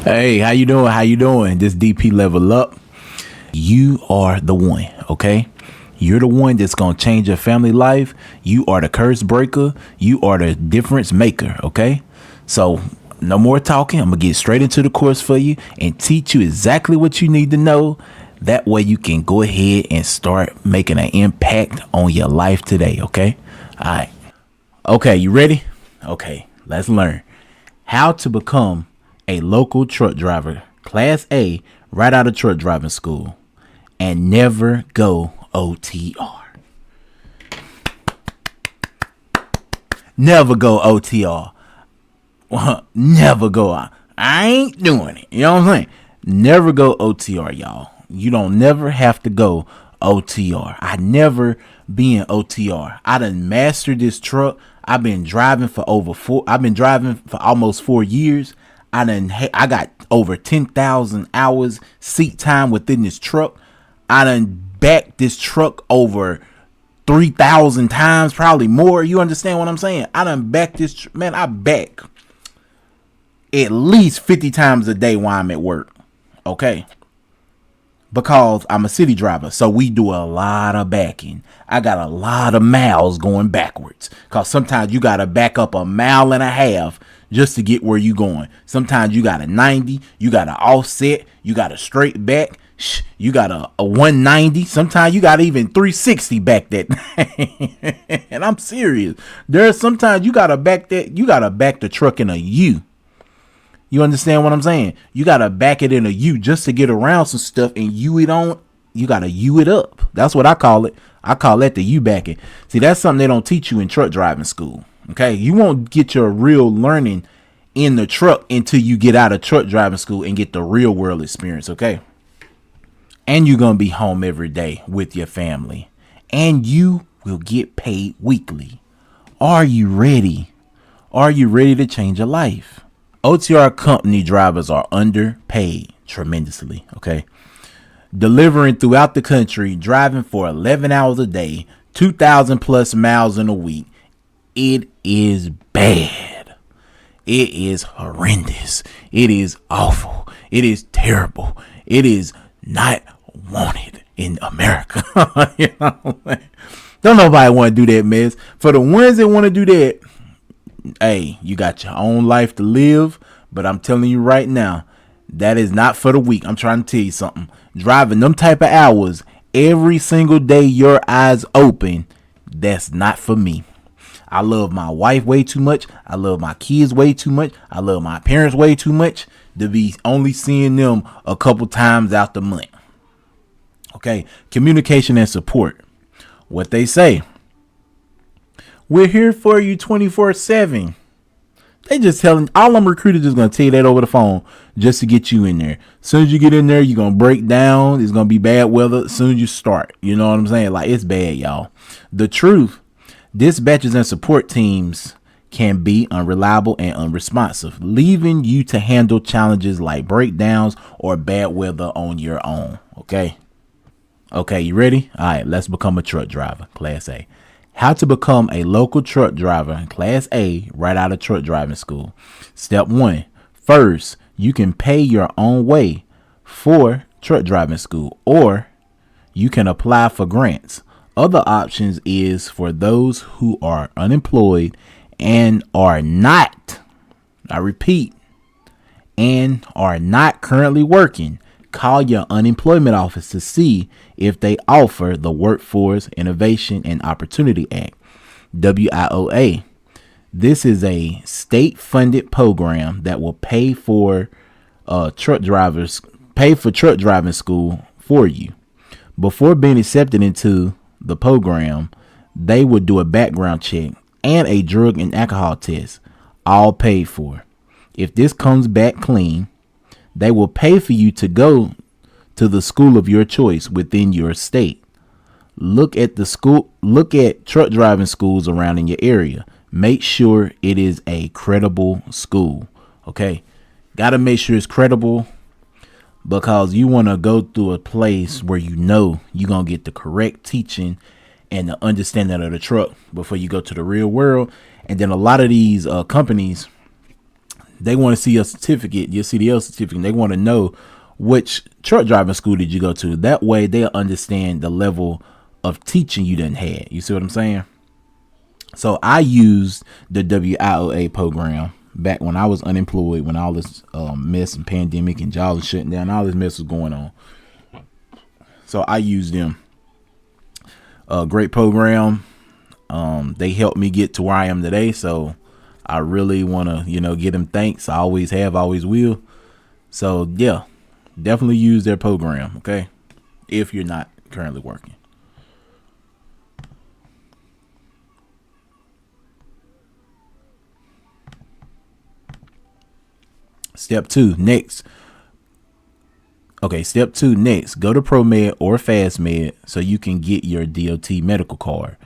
Hey, how you doing? How you doing? This DP Level Up. You are the one, okay? You're the one that's going to change your family life. You are the curse breaker. You are the difference maker, okay? So no more talking. I'm going to get straight into the course for you and teach you exactly what you need to know. That way you can go ahead and start making an impact on your life today, okay? All right. Okay, you ready? Okay, let's learn how to become a local truck driver, Class A, right out of truck driving school, and never go OTR. Never go OTR. Never go. I ain't doing it. You know what I'm saying? Never go OTR, y'all. You don't never have to go OTR. I never been OTR. I done mastered this truck. I've been driving for almost 4 years. I got over 10,000 hours seat time within this truck. I done backed this truck over 3,000 times, probably more. You understand what I'm saying? I done backed this man. I back at least 50 times a day while I'm at work. Okay. Because I'm a city driver, so we do a lot of backing. I got a lot of miles going backwards. Because sometimes you got to back up 1.5 miles just to get where you going. Sometimes you got a 90, you got to offset, you got a straight back, you got a 190. Sometimes you got even 360 back that. And I'm serious. There's sometimes you got to back the truck in a U. You understand what I'm saying? You got to back it in a U just to get around some stuff and you got to U it up. That's what I call it. I call that the U backing. See, that's something they don't teach you in truck driving school. Okay. You won't get your real learning in the truck until you get out of truck driving school and get the real world experience. Okay. And you're going to be home every day with your family and you will get paid weekly. Are you ready? Are you ready to change your life? OTR company drivers are underpaid tremendously, okay? Delivering throughout the country, driving for 11 hours a day, 2,000 plus miles in a week. It is bad. It is horrendous. It is awful. It is terrible. It is not wanted in America. You know? Don't nobody want to do that mess. For the ones that want to do that, hey, you got your own life to live, but I'm telling you right now, that is not for the weak. I'm trying to tell you something. Driving them type of hours every single day, your eyes open, that's not for me. I love my wife way too much. I love my kids way too much. I love my parents way too much to be only seeing them a couple times out the month. Okay, communication and support. What they say. We're here for you 24/7. They just telling all them recruiters just gonna tell you that over the phone just to get you in there. As soon as you get in there, you're gonna break down. It's gonna be bad weather as soon as you start. You know what I'm saying? Like, it's bad, y'all. The truth, dispatchers and support teams can be unreliable and unresponsive, leaving you to handle challenges like breakdowns or bad weather on your own. Okay, you ready? All right, let's become a truck driver, Class A. How to become a local truck driver, Class A, right out of truck driving school. Step 1. First, you can pay your own way for truck driving school, or you can apply for grants. Other options is for those who are unemployed and are not, I repeat, and are not currently working. Call your unemployment office to see if they offer the Workforce Innovation and Opportunity Act, WIOA. This is a state-funded program that will pay for truck driving school for you. Before being accepted into the program, they would do a background check and a drug and alcohol test, all paid for. If this comes back clean, they will pay for you to go to the school of your choice within your state. Look at truck driving schools around in your area. Make sure it is a credible school. Okay. Got to make sure it's credible, because you want to go through a place where you know you're going to get the correct teaching and the understanding of the truck before you go to the real world. And then a lot of these companies, They want to see your certificate, your CDL certificate. They want to know which truck driving school did you go to. That way they'll understand the level of teaching you done had. You see what I'm saying? So I used the WIOA program back when I was unemployed, when all this mess and pandemic and jobs shutting down, all this mess was going on. So I used them. Great program. They helped me get to where I am today. So I really want to, give them thanks. I always have, always will. So yeah, definitely use their program. Okay. If you're not currently working. Step 2 next. Okay, step 2 next. Go to ProMed or FastMed so you can get your DOT medical card.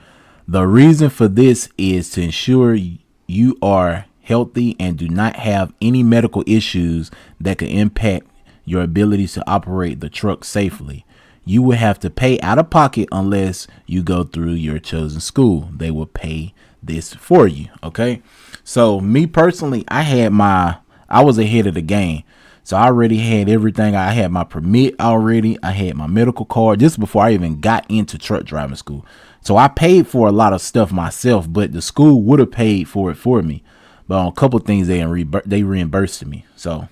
The reason for this is to ensure you are healthy and do not have any medical issues that could impact your ability to operate the truck safely. You will have to pay out of pocket unless you go through your chosen school. They will pay this for you. Okay. So me personally, I was ahead of the game. So I already had everything. I had my permit already. I had my medical card just before I even got into truck driving school. So I paid for a lot of stuff myself, but the school would have paid for it for me. But on a couple of things, they reimbursed me. So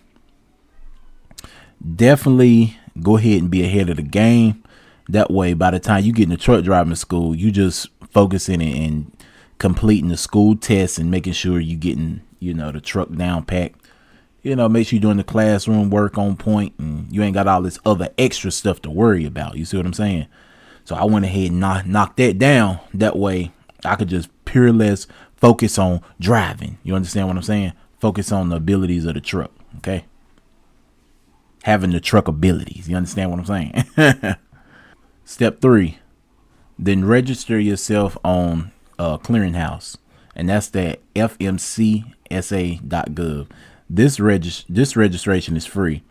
definitely go ahead and be ahead of the game. That way, by the time you get into truck driving school, you just focusing and completing the school tests and making sure you getting, the truck down packed. Make sure you're doing the classroom work on point and you ain't got all this other extra stuff to worry about. You see what I'm saying? So I went ahead and knocked that down. That way I could just purely focus on driving. You understand what I'm saying? Focus on the abilities of the truck. Okay. Having the truck abilities. You understand what I'm saying? Step 3, then register yourself on Clearinghouse. And that's that fmcsa.gov. This registration is free.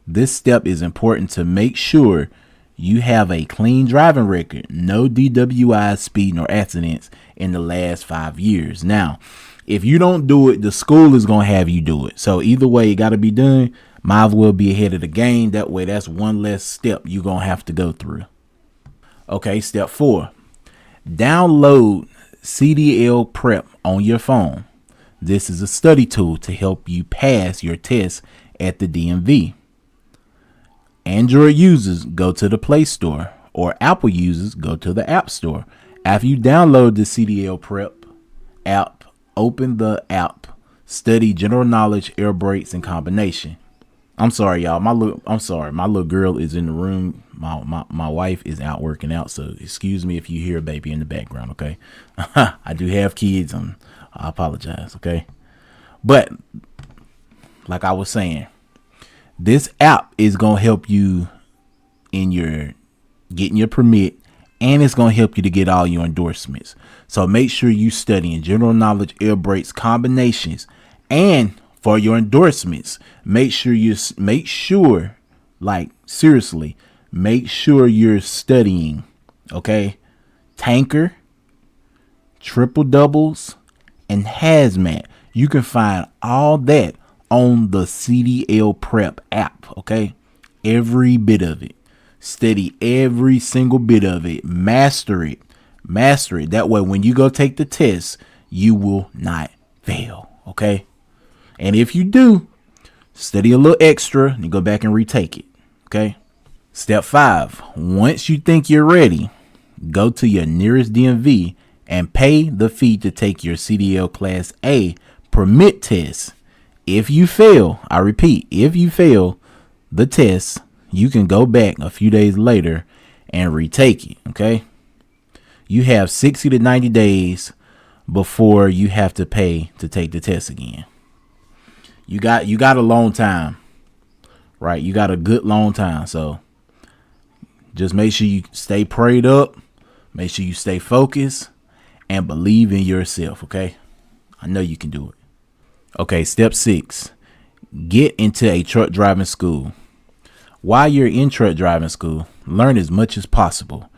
This step is important to make sure you have a clean driving record, no DWI, speeding, or accidents in the last 5 years. Now, if you don't do it, the school is going to have you do it. So either way, it got to be done. Might as well be ahead of the game. That way, that's one less step you're going to have to go through. Okay, step 4. Download CDL Prep on your phone. This is a study tool to help you pass your test at the DMV. Android users, go to the Play Store, or Apple users, go to the App Store. After you download the CDL Prep app, open the app, study general knowledge, air brakes, and combination. I'm sorry, y'all. My little girl is in the room. My wife is out working out, so excuse me if you hear a baby in the background. Okay, I do have kids. I apologize. Okay, but like I was saying, this app is gonna help you in your getting your permit, and it's gonna help you to get all your endorsements. So make sure you studying general knowledge, air brakes, combinations, and for your endorsements, make sure seriously, make sure you're studying. Okay, tanker, triple doubles, and hazmat. You can find all that on the CDL Prep app. Okay, every bit of it. Study every single bit of it. Master it. That way, when you go take the test, you will not fail. Okay, and if you do, study a little extra and go back and retake it. Okay. Step 5. Once you think you're ready, go to your nearest DMV and pay the fee to take your CDL Class A permit test. If you fail, I repeat, if you fail the test, you can go back a few days later and retake it. Okay. You have 60 to 90 days before you have to pay to take the test again. You got a long time, right? You got a good long time. So just make sure you stay prayed up. Make sure you stay focused and believe in yourself. Okay. I know you can do it. Okay. Step 6, get into a truck driving school. While you're in truck driving school, learn as much as possible.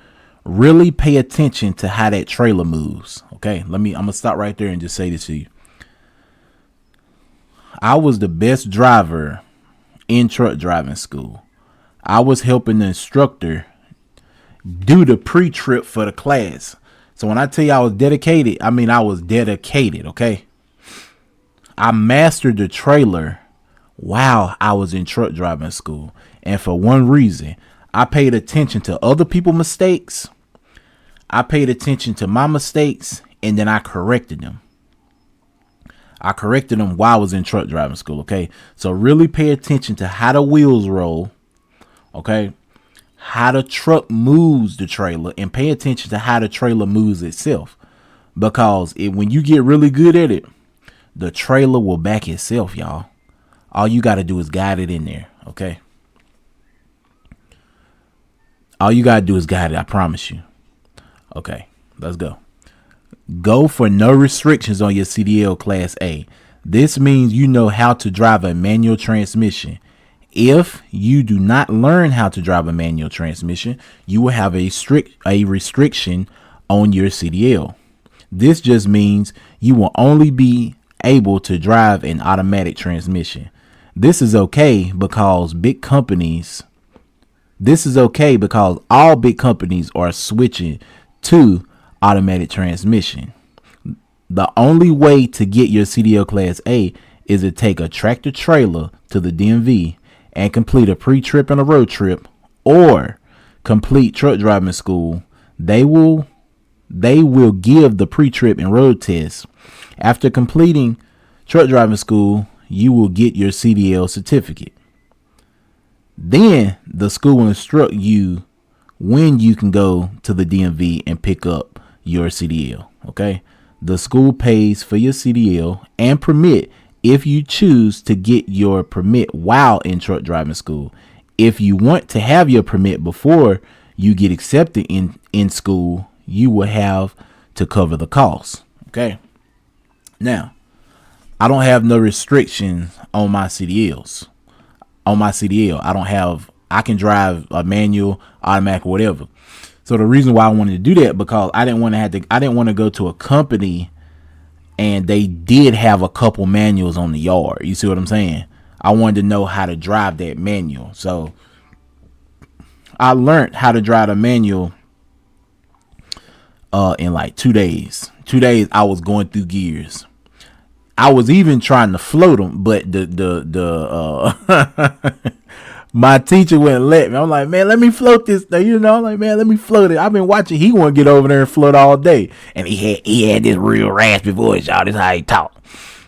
Really pay attention to how that trailer moves. Okay. I'm going to stop right there and just say this to you. I was the best driver in truck driving school. I was helping the instructor do the pre-trip for the class. So when I tell you I was dedicated, I mean I was dedicated, okay? I mastered the trailer while I was in truck driving school. And for one reason, I paid attention to other people's mistakes. I paid attention to my mistakes, and then I corrected them. I corrected them while I was in truck driving school, okay? So really pay attention to how the wheels roll, okay? How the truck moves the trailer, and pay attention to how the trailer moves itself. Because when you get really good at it, the trailer will back itself, y'all. All you got to do is guide it in there, okay? All you got to do is guide it, I promise you. Okay, let's go. Go for no restrictions on your CDL Class A. This means you know how to drive a manual transmission. If you do not learn how to drive a manual transmission, you will have a restriction on your CDL. This just means you will only be able to drive an automatic transmission. This is okay because all big companies are switching to automatic transmission. The only way to get your CDL Class A is to take a tractor trailer to the DMV and complete a pre-trip and a road trip, or complete truck driving school. They will give the pre-trip and road test. After completing truck driving school, you will get your CDL certificate. Then the school will instruct you when you can go to the DMV and pick up your CDL. Okay. The school pays for your CDL and permit if you choose to get your permit while in truck driving school. If you want to have your permit before you get accepted in school, you will have to cover the costs. Okay. Now, I don't have no restrictions on my CDLs. On my CDL, I can drive a manual, automatic, or whatever. So the reason why I wanted to do that, because I didn't want to go to a company and they did have a couple manuals on the yard. You see what I'm saying? I wanted to know how to drive that manual. So I learned how to drive a manual in like 2 days. 2 days I was going through gears. I was even trying to float them, but my teacher wouldn't let me. I'm like, man, let me float this thing. I'm like, man, let me float it. I've been watching. He want to get over there and float all day. And he had this real raspy voice, y'all. This is how he talk.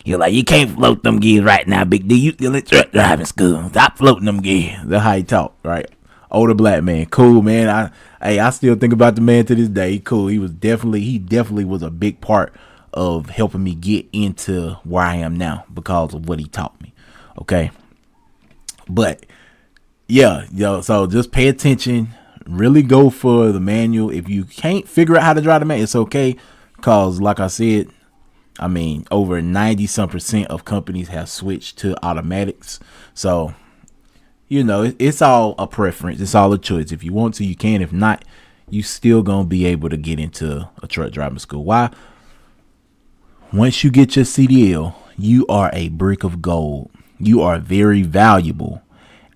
He was like, you can't float them gears right now, Big D. You still in truck driving school. Stop floating them gears. That's how he talk, right? Older black man. Cool, man. I still think about the man to this day. He cool. He definitely was a big part of helping me get into where I am now because of what he taught me. Okay. But yeah, so just pay attention, really go for the manual. If you can't figure out how to drive the manual, it's okay. Cause like I said, I mean, over 90% of companies have switched to automatics. So, it's all a preference. It's all a choice. If you want to, you can. If not, you still going to be able to get into a truck driving school. Why? Once you get your CDL, you are a brick of gold. You are very valuable.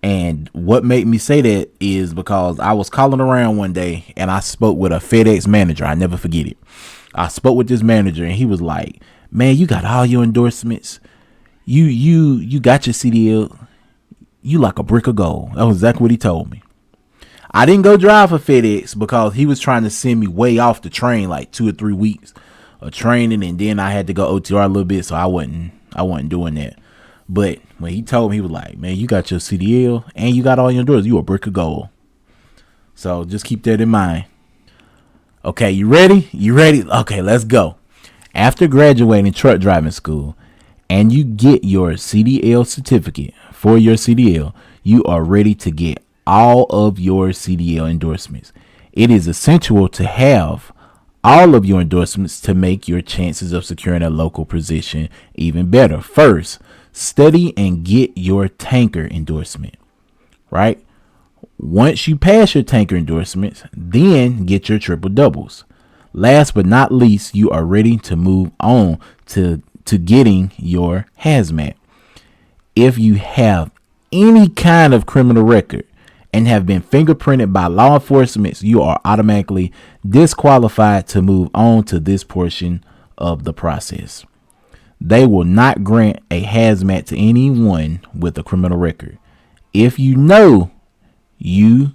And what made me say that is because I was calling around one day and I spoke with a FedEx manager. I never forget it. I spoke with this manager and he was like, man, you got all your endorsements. You got your CDL. You like a brick of gold. That was exactly what he told me. I didn't go drive for FedEx because he was trying to send me way off the train, like 2 or 3 weeks of training. And then I had to go OTR a little bit. So I wasn't doing that. But when he told me, he was like, man, you got your CDL and you got all your endorsements. You a brick of gold. So just keep that in mind. Okay, you ready? Okay, let's go. After graduating truck driving school and you get your CDL certificate for your CDL, you are ready to get all of your CDL endorsements. It is essential to have all of your endorsements to make your chances of securing a local position even better. First, study and get your tanker endorsement, right? Once you pass your tanker endorsements, then get your triple doubles. Last but not least, you are ready to move on to getting your hazmat. If you have any kind of criminal record and have been fingerprinted by law enforcement, you are automatically disqualified to move on to this portion of the process. They will not grant a hazmat to anyone with a criminal record. If you know you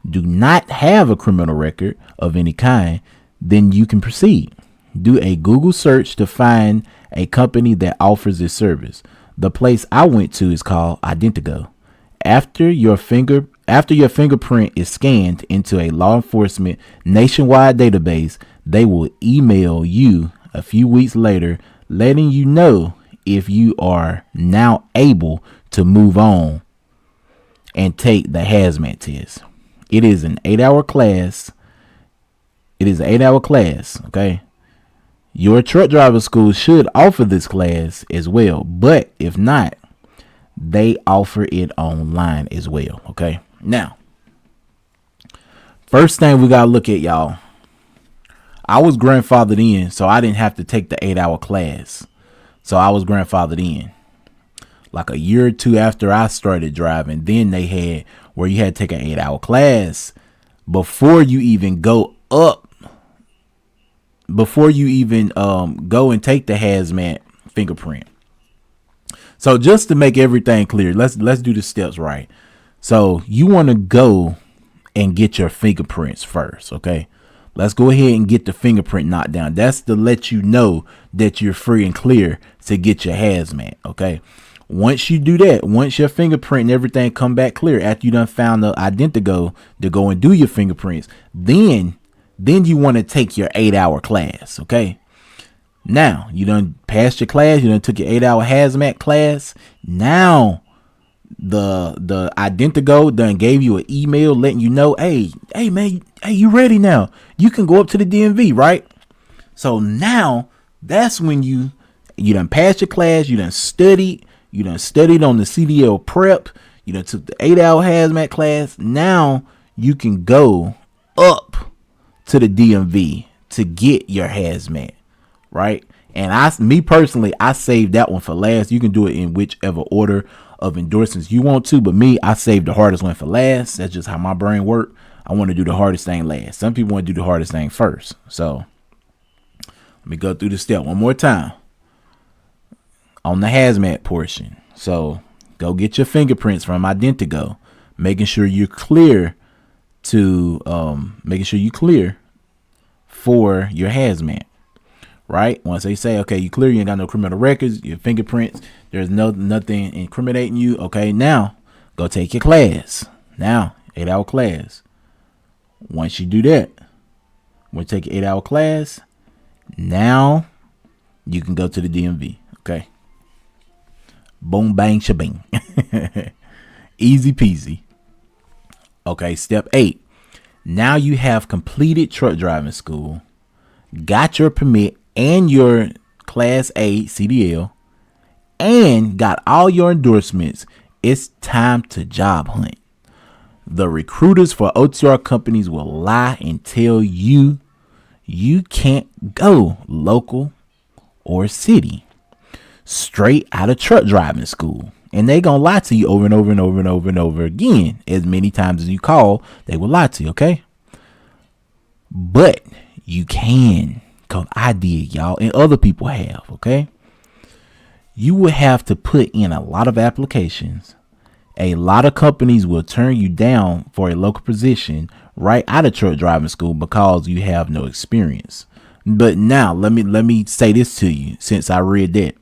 do not have a criminal record of any kind, then you can proceed. Do a Google search to find a company that offers this service. The place I went to is called Identigo. After your fingerprint is scanned into a law enforcement nationwide database, they will email you a few weeks later letting you know if you are now able to move on and take the hazmat test. It is an 8-hour class. Okay? Your truck driver school should offer this class as well, but if not, they offer it online as well. Okay? Now, first thing we got to look at, y'all. I was grandfathered in, so I didn't have to take the 8-hour class. So I was grandfathered in. Like a year or two after I started driving, then they had where you had to take an 8-hour class before you even go up. Before you even go and take the hazmat fingerprint. So just to make everything clear, let's do the steps right. So you want to go and get your fingerprints first, okay? Let's go ahead and get the fingerprint knocked down. That's to let you know that you're free and clear to get your hazmat, okay? Once you do that, once your fingerprint and everything come back clear, after you done found the Identigo to go and do your fingerprints, then you want to take your 8-hour class, okay? Now, you done passed your class, you done took your 8-hour hazmat class. Now, the Identigo done gave you an email letting you know, hey man, hey, you ready now? You can go up to the DMV, right? So now, that's when you done passed your class, you done studied on the CDL prep, you done took the 8-hour hazmat class. Now, you can go up to the DMV to get your hazmat, right? And me personally, I saved that one for last. You can do it in whichever order of endorsements you want to, but me, I saved the hardest one for last. That's just how my brain works. I want to do the hardest thing last. Some people want to do the hardest thing first. So let me go through the step one more time on the hazmat portion. So go get your fingerprints from Identigo, making sure you're clear for your hazmat, right? Once they say, okay, you clear, you ain't got no criminal records, your fingerprints, there's nothing incriminating you. Okay, now go take your class. Now, 8-hour class. Once you do that, when you take your 8-hour class, now you can go to the DMV. Okay. Boom, bang, shabang. Easy peasy. Okay, step 8. Now you have completed truck driving school, got your permit and your Class A CDL, and got all your endorsements. It's time to job hunt. The recruiters for OTR companies will lie and tell you you can't go local or city straight out of truck driving school. And they gonna lie to you over and over and over and over and over again. As many times as you call, they will lie to you, okay? But you can, because I did, y'all, and other people have, okay? You will have to put in a lot of applications. A lot of companies will turn you down for a local position right out of truck driving school because you have no experience. But now let me say this to you, since I read that.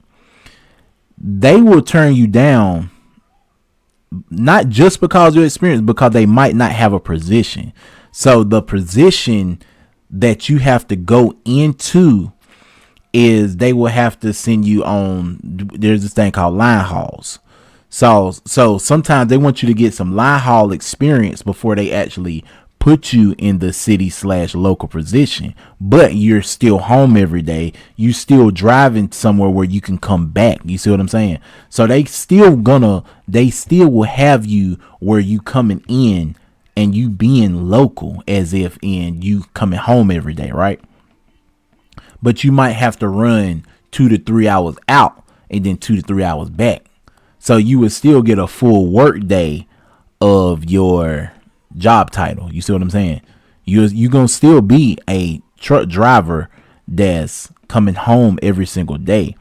They will turn you down not just because of your experience, because they might not have a position. So the position that you have to go into is they will have to send you on. There's this thing called line hauls. So sometimes they want you to get some line haul experience before they actually put you in the city/local position, but you're still home every day. You still driving somewhere where you can come back. You see what I'm saying? So they still will have you where you coming in and you being local as if in you coming home every day, right? But you might have to run 2 to 3 hours out and then 2 to 3 hours back. So you would still get a full work day of your job title. You see what I'm saying? You gonna still be a truck driver that's coming home every single day.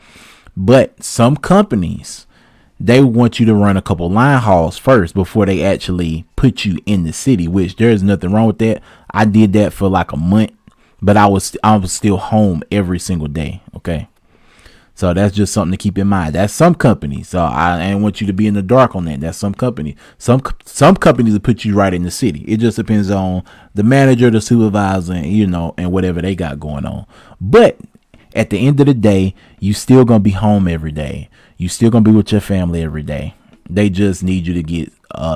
But some companies, they want you to run a couple line hauls first before they actually put you in the city, which there's nothing wrong with that. I did that for like a month, but I was still home every single day. Okay. So that's just something to keep in mind. That's some companies. So I don't want you to be in the dark on that. That's some companies. Some companies will put you right in the city. It just depends on the manager, the supervisor, and whatever they got going on. But at the end of the day, you still gonna be home every day. You still gonna be with your family every day. They just need you to get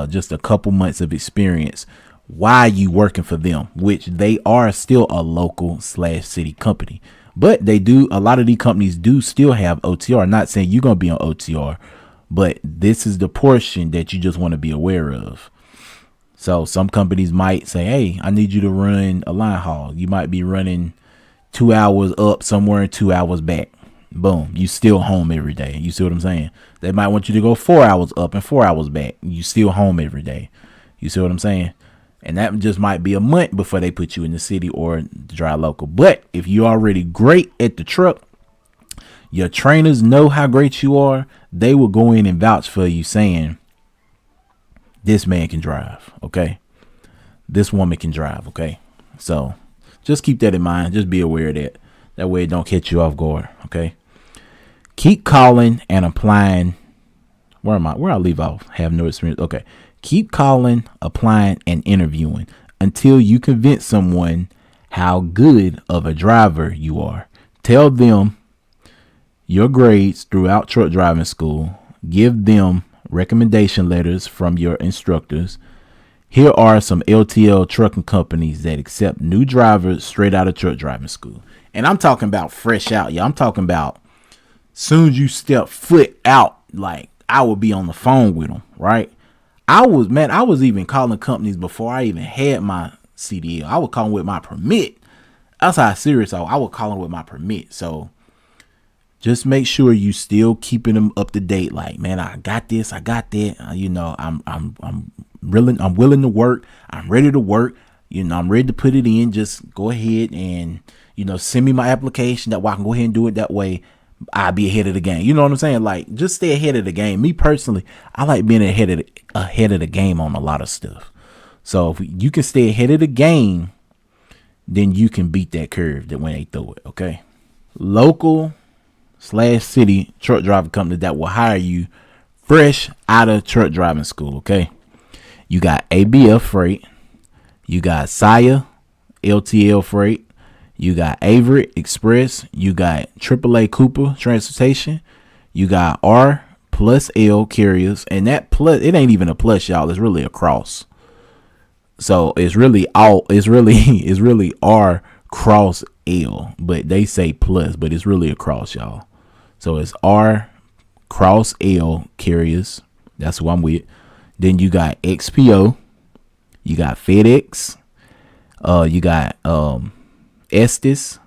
just a couple months of experience while you working for them, which they are still a local/city company. But a lot of these companies do still have OTR. Not saying you're going to be on OTR, but this is the portion that you just want to be aware of. So some companies might say, hey, I need you to run a line haul. You might be running 2 hours up somewhere and 2 hours back. Boom. You still home every day. You see what I'm saying? They might want you to go 4 hours up and 4 hours back. You still home every day. You see what I'm saying? And that just might be a month before they put you in the city or drive local. But if you're already great at the truck, your trainers know how great you are. They will go in and vouch for you saying, this man can drive. Okay. This woman can drive. Okay. So just keep that in mind. Just be aware of that. That way it don't catch you off guard. Okay. Keep calling and applying. Where I leave off? Have no experience. Okay. Keep calling, applying, and interviewing until you convince someone how good of a driver you are. Tell them your grades throughout truck driving school. Give them recommendation letters from your instructors. Here are some LTL trucking companies that accept new drivers straight out of truck driving school. And I'm talking about fresh out, y'all. I'm talking about soon as you step foot out, like I would be on the phone with them, right? I was even calling companies before I even had my CDL. I would call them with my permit. That's how serious I would call them with my permit. So just make sure you still keeping them up to date. Like, man, I got this, I got that. I'm willing to work. I'm ready to work. I'm ready to put it in. Just go ahead and send me my application. That way I can go ahead and do it that way. I'll be ahead of the game. You know what I'm saying? Like, just stay ahead of the game. Me personally, I like being ahead of the game on a lot of stuff. So if you can stay ahead of the game, then you can beat that curve that when they throw it. Okay. Local/city truck driving company that will hire you fresh out of truck driving school. Okay. You got ABF Freight. You got Saya LTL Freight. You got Avery Express. You got AAA Cooper Transportation. You got R plus L carriers. And that plus, it ain't even a plus, y'all. It's really a cross. So it's really R cross L. But they say plus, but it's really a cross, y'all. So it's R cross L carriers. That's who I'm with. Then you got XPO. You got FedEx. You got Estes,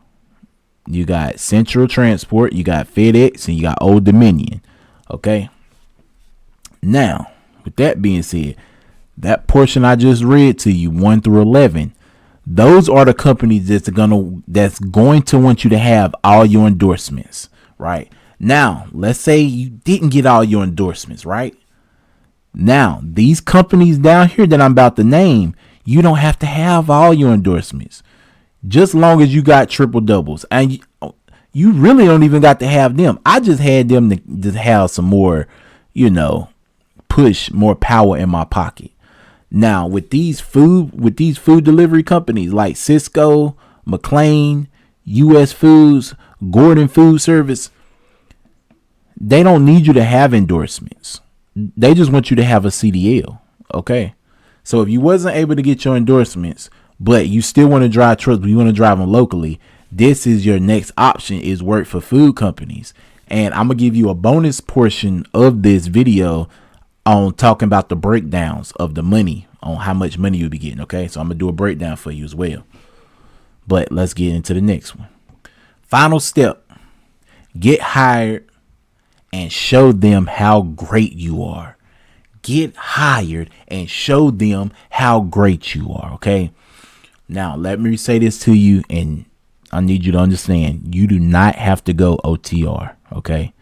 you got Central Transport, you got FedEx, and you got Old Dominion. Okay. Now, with that being said, that portion I just read to you, 1 through 11, those are the companies that's going to want you to have all your endorsements, right? Now, let's say you didn't get all your endorsements, right? Now, these companies down here that I'm about to name, you don't have to have all your endorsements. Just long as you got triple doubles, and you really don't even got to have them. I just had them to have some more, push more power in my pocket. Now with these food delivery companies like Cisco, McLean, U.S. Foods, Gordon Food Service, they don't need you to have endorsements. They just want you to have a CDL. Okay. So if you wasn't able to get your endorsements, but you still want to drive trucks, but you want to drive them locally, this is your next option, is work for food companies. And I'm going to give you a bonus portion of this video on talking about the breakdowns of the money, on how much money you'll be getting. Okay. So I'm going to do a breakdown for you as well. But let's get into the next one. Final step, get hired and show them how great you are. Get hired and show them how great you are. Okay. Now, let me say this to you, and I need you to understand, you do not have to go OTR. Okay.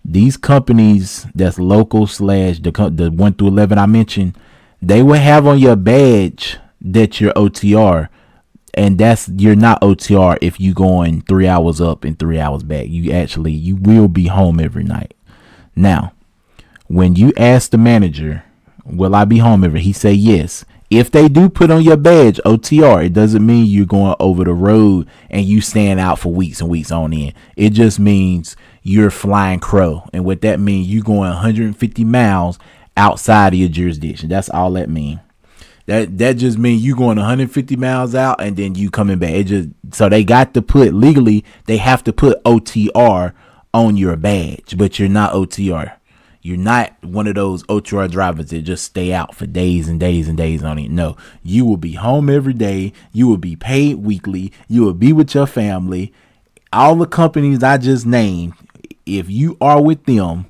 These companies that's local slash the 1 through 11 I mentioned, they will have on your badge that you're OTR, and you're not OTR if you going 3 hours up and 3 hours back. You will be home every night. Now, when you ask the manager, will I be home every? He say yes. If they do put on your badge OTR, it doesn't mean you're going over the road and you staying out for weeks and weeks on end. It just means you're flying crow. And what that means, you going 150 miles outside of your jurisdiction. That's all that means. That just means you going 150 miles out and then you coming back. So they got to put, legally, they have to put OTR on your badge, but you're not OTR. You're not one of those OTR drivers that just stay out for days and days and days on it. No, you will be home every day. You will be paid weekly. You will be with your family. All the companies I just named, if you are with them,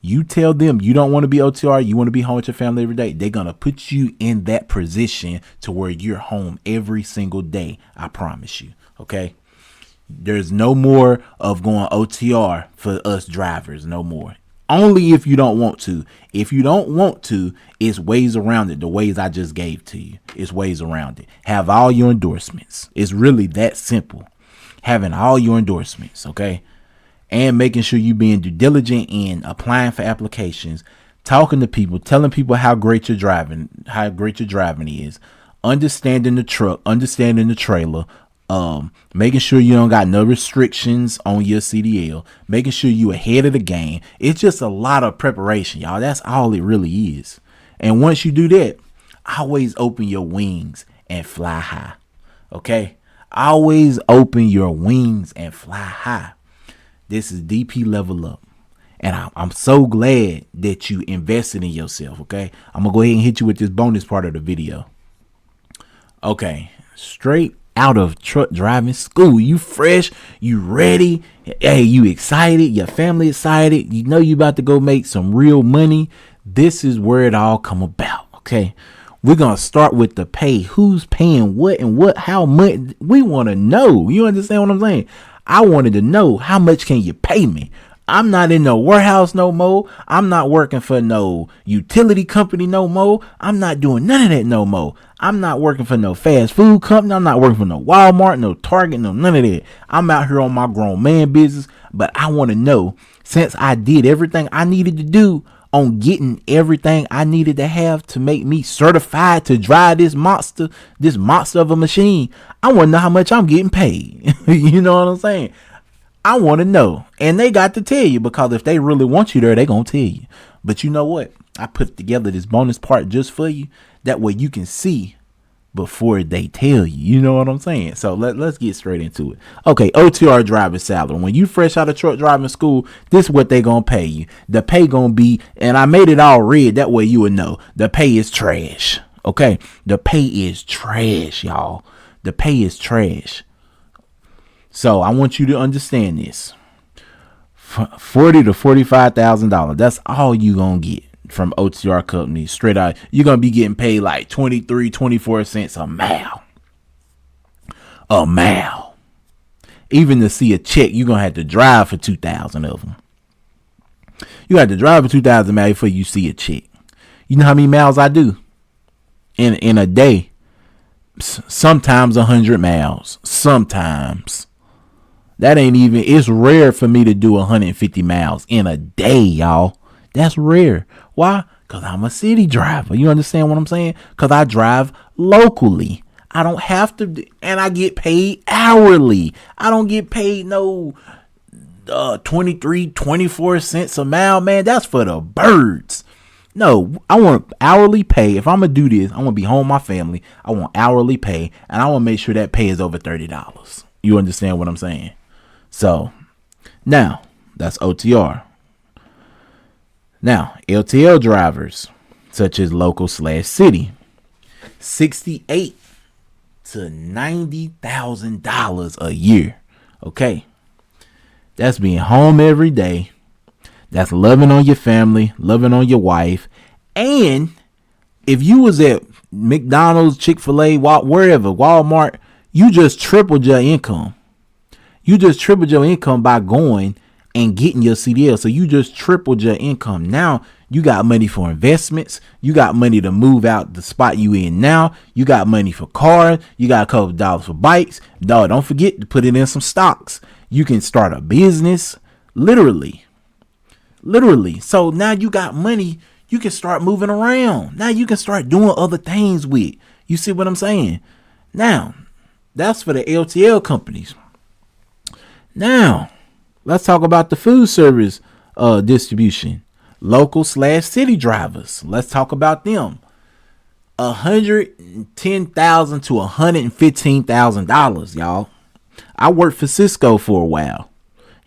you tell them you don't want to be OTR, you want to be home with your family every day, they're going to put you in that position to where you're home every single day. I promise you. Okay. There's no more of going OTR for us drivers. No more. Only if you don't want to. If you don't want to, it's ways around it. The ways I just gave to you. It's ways around it. Have all your endorsements. It's really that simple. Having all your endorsements, okay? And making sure you being due diligent in applying for applications, talking to people, telling people how great your driving is, understanding the truck, understanding the trailer, making sure you don't got no restrictions on your CDL, making sure you ahead of the game. It's just a lot of preparation, y'all. That's all it really is. And once you do that, always open your wings and fly high. Okay? Always open your wings and fly high. This is DP Level Up. And I'm so glad that you invested in yourself. Okay? I'm going to go ahead and hit you with this bonus part of the video. Okay. Straight out of truck driving school, you fresh, you ready, hey, you excited, your family excited, you know you about to go make some real money. This is where it all come about. Okay, we're gonna start with the pay. Who's paying what and what, how much? We want to know. You understand what I'm saying? I wanted to know, how much can you pay me? I'm not in no warehouse no more. I'm not working for no utility company no more. I'm not doing none of that no more. I'm not working for no fast food company. I'm not working for no Walmart, no Target, no none of that. I'm out here on my grown man business. But I want to know, since I did everything I needed to do on getting everything I needed to have to make me certified to drive this monster of a machine, I want to know how much I'm getting paid. You know what I'm saying? I want to know. And they got to tell you, because if they really want you there, they going to tell you. But you know what? I put together this bonus part just for you. That way you can see before they tell you. You know what I'm saying? So let's get straight into it. Okay, OTR driver salary. When you fresh out of truck driving school, this is what they going to pay you. The pay going to be, and I made it all red. That way you would know. The pay is trash. Okay? The pay is trash, y'all. The pay is trash. So I want you to understand this. $40,000 to $45,000. That's all you gonna get from OTR companies. Straight out, you're gonna be getting paid like 23-24 cents a mile. A mile. Even to see a check, you're gonna have to drive for 2,000 of them. You have to drive for 2,000 miles before you see a check. You know how many miles I do in a day? Sometimes 100 miles. Sometimes. That ain't even, it's rare for me to do 150 miles in a day, y'all. That's rare. Why? Because I'm a city driver. You understand what I'm saying? Because I drive locally. I don't have to, and I get paid hourly. I don't get paid no 23-24 cents a mile, man. That's for the birds. No, I want hourly pay. If I'm going to do this, I want to be home with my family. I want hourly pay, and I want to make sure that pay is over $30. You understand what I'm saying? So, now, that's OTR. Now, LTL drivers, such as local / city, $68,000 to $90,000 a year. Okay. That's being home every day. That's loving on your family, loving on your wife. And if you was at McDonald's, Chick-fil-A, wherever, Walmart, you just tripled your income. You just tripled your income by going and getting your CDL. So you just tripled your income. Now you got money for investments. You got money to move out the spot you in now. You got money for cars. You got a couple of dollars for bikes. Dog, don't forget to put it in some stocks. You can start a business. Literally. So now you got money. You can start moving around. Now you can start doing other things with. You see what I'm saying? Now, that's for the LTL companies. Now, let's talk about the food service distribution. Local/city drivers. Let's talk about them. $110,000 to $115,000, y'all. I worked for Cisco for a while.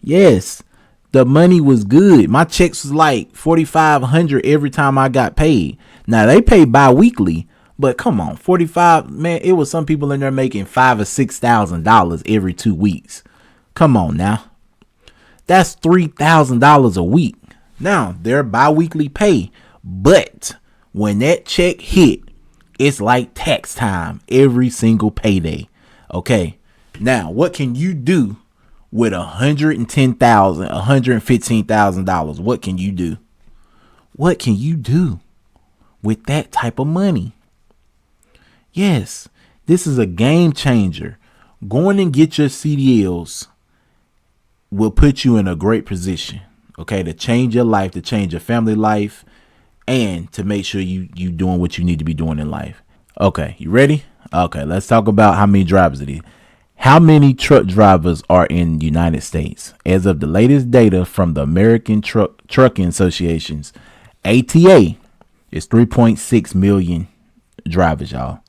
Yes, the money was good. My checks was like $4,500 every time I got paid. Now they pay bi-weekly, but come on, 45, man, it was some people in there making $5,000 or $6,000 every 2 weeks. Come on now. That's $3,000 a week. Now, they're bi-weekly pay, but when that check hit, it's like tax time every single payday. Okay. Now, what can you do with $110,000, $115,000? What can you do? What can you do with that type of money? Yes, this is a game changer. Going and get your CDLs will put you in a great position, okay, to change your life, to change your family life, and to make sure you doing what you need to be doing in life. Okay, you ready? Okay, let's talk about how many drivers it is. How many truck drivers are in the United States? As of the latest data from the American Trucking Associations, ATA, is 3.6 million drivers, y'all.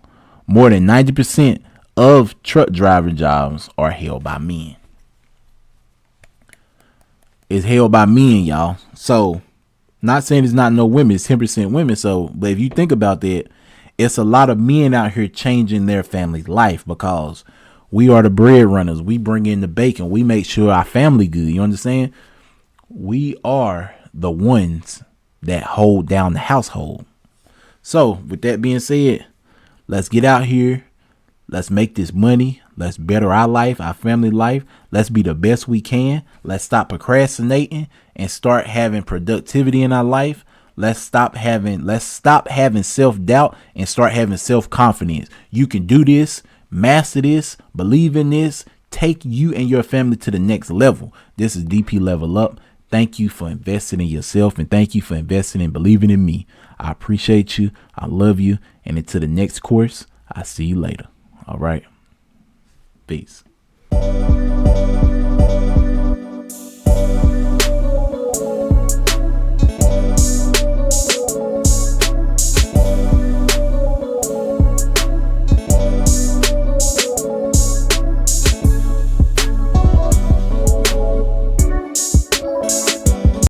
More than 90% of truck driver jobs are held by men. It's held by men, y'all. So, not saying it's not no women, it's 10% women. So, but if you think about that, it's a lot of men out here changing their family's life because we are the bread runners. We bring in the bacon. We make sure our family good. You understand? We are the ones that hold down the household. So, with that being said, let's get out here. Let's make this money. Let's better our life, our family life. Let's be the best we can. Let's stop procrastinating and start having productivity in our life. Let's stop having self-doubt and start having self-confidence. You can do this, master this, believe in this, take you and your family to the next level. This is DP Level Up. Thank you for investing in yourself and thank you for investing and believing in me. I appreciate you. I love you. And until the next course, I'll see you later. All right. Peace.